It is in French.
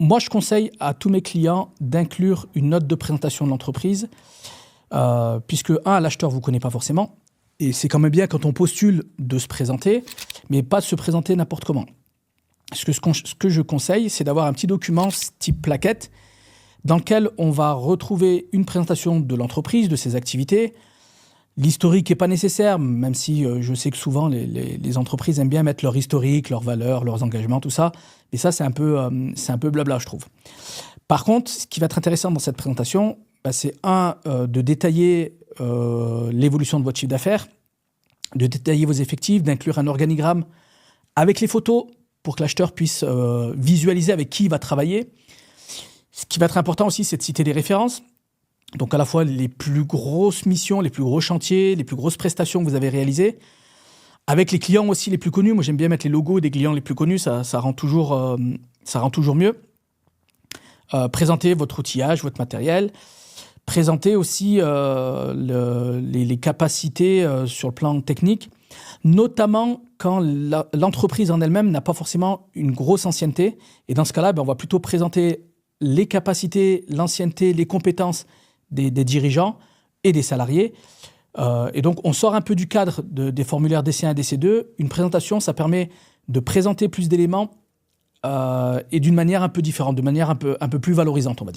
Moi, je conseille à tous mes clients d'inclure une note de présentation de l'entreprise, puisque, l'acheteur ne vous connaît pas forcément, et c'est quand même bien quand on postule de se présenter, mais pas de se présenter n'importe comment. Ce que je conseille, c'est d'avoir un petit document type plaquette, dans lequel on va retrouver une présentation de l'entreprise, de ses activités. L'historique n'est pas nécessaire, même si je sais que souvent les entreprises aiment bien mettre leur historique, leurs valeurs, leurs engagements, tout ça. Et ça, c'est un peu blabla, je trouve. Par contre, ce qui va être intéressant dans cette présentation, c'est de détailler l'évolution de votre chiffre d'affaires, de détailler vos effectifs, d'inclure un organigramme avec les photos pour que l'acheteur puisse visualiser avec qui il va travailler. Ce qui va être important aussi, c'est de citer des références. Donc à la fois les plus grosses missions, les plus gros chantiers, les plus grosses prestations que vous avez réalisées. Avec les clients aussi les plus connus. Moi, j'aime bien mettre les logos des clients les plus connus. Ça rend toujours mieux. Présenter votre outillage, votre matériel. Présenter aussi les capacités sur le plan technique. Notamment quand l'entreprise en elle-même n'a pas forcément une grosse ancienneté. Et dans ce cas-là, on va plutôt présenter les capacités, l'ancienneté, les compétences des dirigeants et des salariés. Et donc, on sort un peu du cadre des formulaires DC1 et DC2. Une présentation, ça permet de présenter plus d'éléments et d'une manière un peu différente, de manière un peu plus valorisante, on va dire.